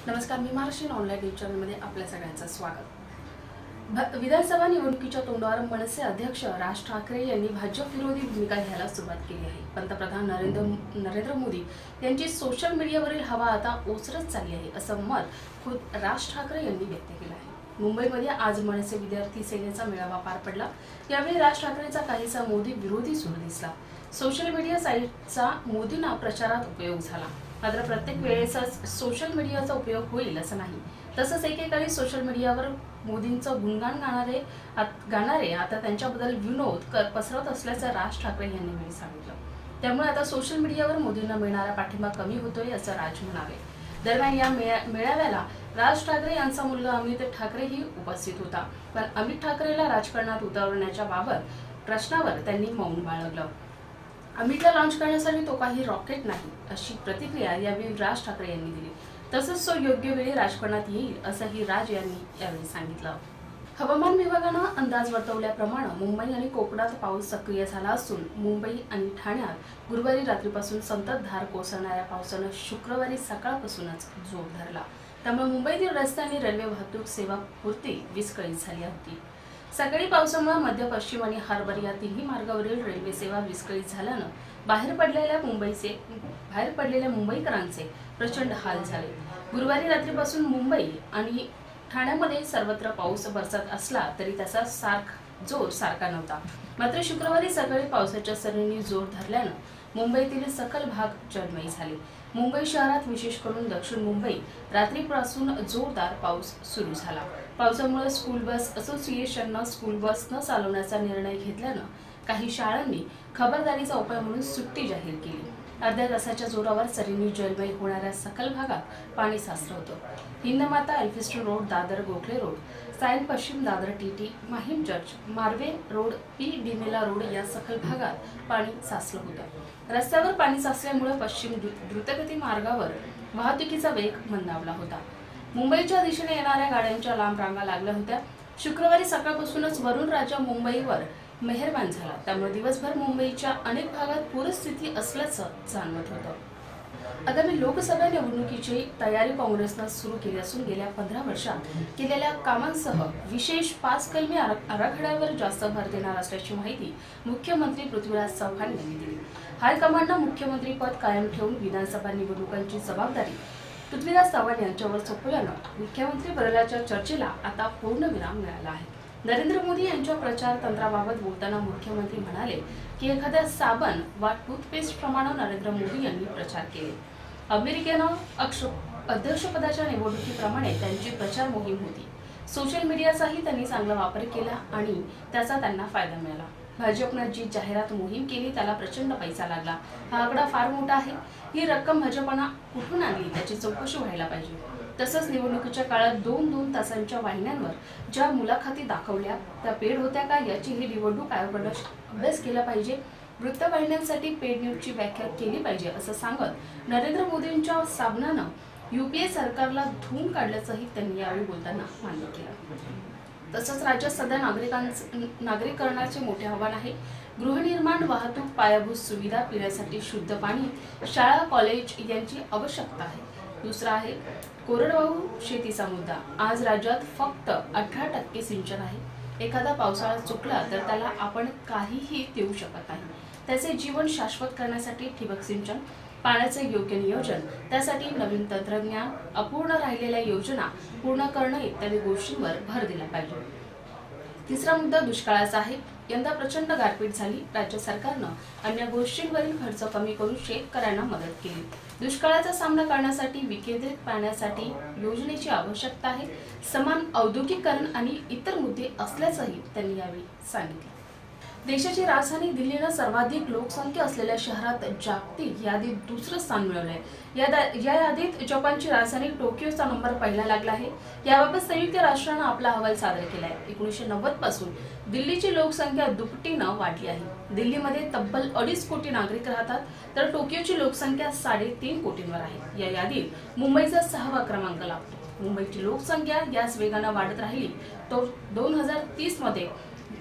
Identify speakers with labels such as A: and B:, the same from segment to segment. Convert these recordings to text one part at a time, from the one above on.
A: नमस्कार, मी Maharashtra online news चॅनलमध्ये आपल्या सगळ्यांचं स्वागत। विधानसभा निवडणुकीच्या तोंडावर मनसे अध्यक्ष राज ठाकरे यांनी भाजप विरोधी भूमिका घ्यायला सुरुवात केली आहे। पंतप्रधान नरेंद्र मोदी यांची सोशल मीडियावरील हवा आता ओसरत चालली आहे, असं मत खुद राज ठाकरे यांनी व्यक्त केलं आहे। मुंबईमध्ये आज मनसे विद्यार्थी सेनेचा मेळावा पार पडला। यावेळी राज ठाकरेंचा काहीसा मोदी विरोधी सूर दिसला। सोशल मीडिया साईटचा मोदींना प्रचारात उपयोग झाला, मात्र प्रत्येक वेळेसच सोशल मीडियाचा उपयोग होईल असं नाही। तसंच एकेकाळी सोशल मीडियावर मोदींचं गुणगान गाणारे आता त्यांच्याबद्दल विनोद पसरवत असल्याचं राज ठाकरे यांनी सांगितलं। त्यामुळे आता सोशल मीडियावर मोदींना मिळणारा पाठिंबा कमी होतोय असं राज म्हणाले। दरम्यान या मेळाव्याला राज ठाकरे यांचा मुलगा अमित ठाकरेही उपस्थित होता, पण अमित ठाकरेला राजकारणात उतरवण्याच्या बाबत प्रश्नावर त्यांनी मौन बाळगलं। अमितला लॉन्च करण्यासाठी तो काही रॉकेट नाही, अशी प्रतिक्रिया यावेळी राज ठाकरे यांनी दिली। तसंच तो योग्य वेळी राजकारणात येईल असंही राज यांनी यावेळी सांगितलं। हवामान विभागानं अंदाज वर्तवल्याप्रमाणे मुंबई आणि कोकणात पाऊस सक्रिय झाला असून मुंबई आणि ठाण्यात गुरुवारी रात्रीपासून संततधार कोसळणाऱ्या पावसानं शुक्रवारी सकाळपासूनच जोर धरला। त्यामुळे मुंबईतील रस्ते आणि रेल्वे वाहतूक सेवा पुरती विस्कळीत झाली होती। सकाळी पावसामुळे मध्य पश्चिम आणि हार्बर या तिन्ही मार्गावरील रेल्वे सेवा विस्कळीत झाल्यानं बाहेर पडलेल्या मुंबईकरांचे प्रचंड हाल झाले। गुरुवारी रात्रीपासून मुंबई आणि ठाण्यामध्ये सर्वत्र पाऊस बरसत असला तरी त्याचा जोर सारखा नव्हता। मात्र शुक्रवारी सकाळी पावसाच्या सरींनी जोर धरल्यानं मुंबईतील सकल भाग जलमय झाले। मुंबई शहरात विशेष करून दक्षिण मुंबईत रात्रीपासून जोरदार पाऊस सुरू झाला। पावसामुळे स्कूल बस असोसिएशननं स्कूल बस न चालवण्याचा निर्णय घेतल्यानं काही शाळांनी खबरदारीचा उपाय म्हणून सुट्टी जाहीर केली। अर्ध्या तासाच्या जोरावर सरींनी जलमय होणाऱ्या सकल भागात पाणी साचलं होतं। हिंदमाता, एल्फिस्टन रोड, दादर गोखले रोड, सायन पश्चिम, Dadar TT, Mahim church, Marve road, P D'Mello road या सकल भागात पाणी साचलं होतं। रस्त्यावर पाणी साचल्यामुळे पश्चिम द्रुतगती मार्गावर वाहतुकीचा वेग मंदावला होता। मुंबईच्या दिशेने येणाऱ्या गाड्यांच्या लांब रांगा लागल्या होत्या। शुक्रवारी सकाळपासूनच वरुण राजा मुंबईवर मेहरबान झाला, त्यामुळे दिवसभर मुंबईच्या अनेक भागात पूरस्थिती असल्याचं जाणवत होतं। आगामी लोकसभा निवडणुकीची तयारी काँग्रेसनं सुरू केली असून गेल्या 15 वर्षात केलेल्या कामांसह विशेष 5 कलमी आराखड्यावर जास्त भर देणार असल्याची माहिती मुख्यमंत्री पृथ्वीराज चव्हाण यांनी दिली। हायकमांडनं मुख्यमंत्री पद कायम ठेवून विधानसभा निवडणुकांची जबाबदारी पृथ्वीराज चव्हाण यांच्यावर सोपवल्यानं मुख्यमंत्री बदलाच्या चर्चेला आता पूर्णविराम मिळाला आहे। नरेंद्र मोदी यांच्या प्रचार तंत्राबाबत बोलताना मुख्यमंत्री म्हणाले की एखाद्या साबण वा टूथपेस्ट प्रमाणे नरेंद्र मोदी यांनी प्रचार केले। अमेरिकेनं अध्यक्षपदाच्या निवडणुकीप्रमाणे त्यांची प्रचार मोहीम होती। सोशल मीडियाचाही त्यांनी चांगला वापर केला आणि त्याचा त्यांना फायदा मिळाला। भाजपनं जी जाहिरात मोहीम केली त्याला प्रचंड पैसा लागला। हा आकडा फार मोठा आहे। ही रक्कम भाजपनं कुठून आणली त्याची चौकशी व्हायला पाहिजे। तसंच निवडणुकीच्या काळात 2-2 तासांच्या वाहिन्यांवर ज्या मुलाखती दाखवल्या त्या पेड होत्या का याचीही निवडणूक आयोगानं अभ्यास केला पाहिजे। वृत्तवाहिन्यांसाठी पेड न्यूजची व्याख्या केली पाहिजे असं सांगत नरेंद्र मोदींच्या साबणानं यूपीए सरकारला धुवून काढल्याचंही त्यांनी यावेळी बोलताना मान्य केलं। तसंच राज्यात सध्या नागरिकरणाचे मोठे आव्हान आहे। गृहनिर्माण, वाहतूक, पायाभूत सुविधा, पिण्यासाठी शुद्ध पाणी, शाळा, कॉलेज यांची आवश्यकता आहे। दुसरा आहे कोरडवाहू शेतीचा मुद्दा। आज राज्यात फक्त 18% सिंचन आहे। एखादा पावसाळा चुकला तर त्याला आपण काहीही देऊ शकत नाही। त्याचे जीवन शाश्वत करण्यासाठी ठिबक सिंचन, पाण्याचे योग्य नियोजन, त्यासाठी नवीन तंत्रज्ञान, अपूर्ण राहिलेल्या योजना पूर्ण करणं इत्यादी गोष्टींवर भर दिला पाहिजे। तिसरा मुद्दा दुष्काळाचा आहे। यंदा प्रचंड गारपीट झाली। राज्य सरकारनं अन्य गोष्टींवरील खर्च कमी करून शेतकऱ्यांना मदत केली। दुष्काळाचा सामना करण्यासाठी विकेंद्रित पाण्यासाठी योजनेची आवश्यकता आहे। समान औद्योगिकीकरण आणि इतर मुद्दे असल्याचंही त्यांनी यावेळी सांगितलं। देशाची राजधानी दिल्लीनं सर्वाधिक लोकसंख्या असलेल्या शहरात जागतिक यादीत दुसरं स्थान मिळवलंय। या यादीत जपानची राजधानी टोकियोचा नंबर पहिला लागला आहे। याबाबत संयुक्त राष्ट्रानं आपला अहवाल सादर केलाय। 1990 पासून दिल्लीची लोकसंख्या दुपटीनं वाढली आहे। दिल्लीमध्ये तब्बल 2.5 कोटी नागरिक राहतात, तर टोकियोची लोकसंख्या 3.5 कोटींवर आहे। या यादीत मुंबईचा 6वा क्रमांक लागतो। मुंबईची लोकसंख्या याच वेगानं वाढत राहिली तर 2030 मध्ये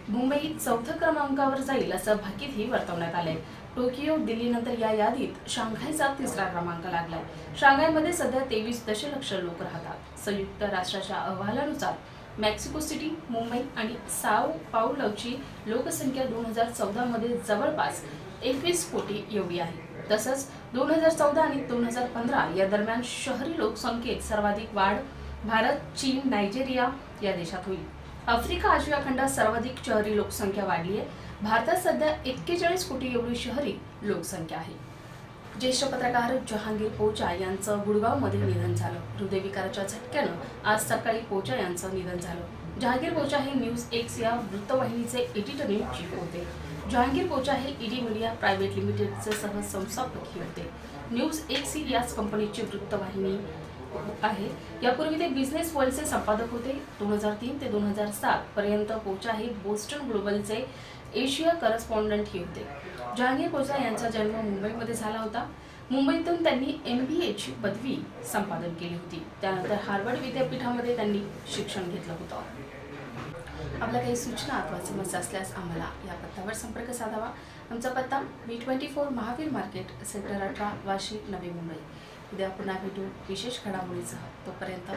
A: मुंबई 4थ्या क्रमांकावर जाईल असं भाकीतही वर्तवण्यात आलंय। टोकियो, दिल्लीनंतर या यादीत शांघायचा तिसरा क्रमांक लागलाय. शांघायमध्ये सध्या 23 दशलक्ष लोक राहतात. संयुक्त राष्ट्राच्या अहवालानुसार मेक्सिको सिटी, मुंबई आणि साओ पाउलोची लोकसंख्या 2014 मध्ये जवळपास 21 कोटी एवढी आहे. तसंच 2014 आणि 2015 या दरम्यान शहरी लोकसंख्येत सर्वाधिक वाढ भारत, चीन, नायजेरिया या देशात होईल. आफ्रिका, आशिया खंडात सर्वाधिक शहरी लोकसंख्या वाढली आहे. भारतात सध्या 41 कोटी एवढी शहरी लोकसंख्या आहे. ज्येष्ठ पत्रकार जहांगीर पोचा यांचं गुडगावमध्ये निधन झालं. हृदयविकाराच्या झटक्यानं आज सकाळी पोचा यांचं निधन झालं. जहांगीर पोचा हे न्यूज एक्स या वृत्तवाहिनीचे एडिटर इन चीफ होते. जहांगीर पोचा हे ईडी मीडिया प्रायव्हेट लिमिटेडचे सहसंस्थापकही होते. न्यूज एक्स ही याच कंपनीची वृत्तवाहिनी आहे. यापूर्वी ते बिझनेस वर्ल्डचे संपादक होते. 2003 ते 2007 पर्यंत पोचा हे बोस्टन ग्लोबलचे एशिया करस्पॉन्डंटही होते. जहांगीर पोचा यांचा जन्म मुंबईमध्ये झाला होता. मुंबईतून त्यांनी MBA ची पदवी संपादन केली होती. त्यानंतर हार्वर्ड विद्यापीठामध्ये त्यांनी शिक्षण घेतलं होतं. आपल्या काही सूचना अथवा समस्या असल्यास आम्हाला या पत्त्यावर संपर्क साधावा. आमचा पत्ता B24 Mahavir market, sector 18, Vashi, Navi Mumbai. उद्या पुन्हा भेटू विशेष घडामोडीसह. तोपर्यंत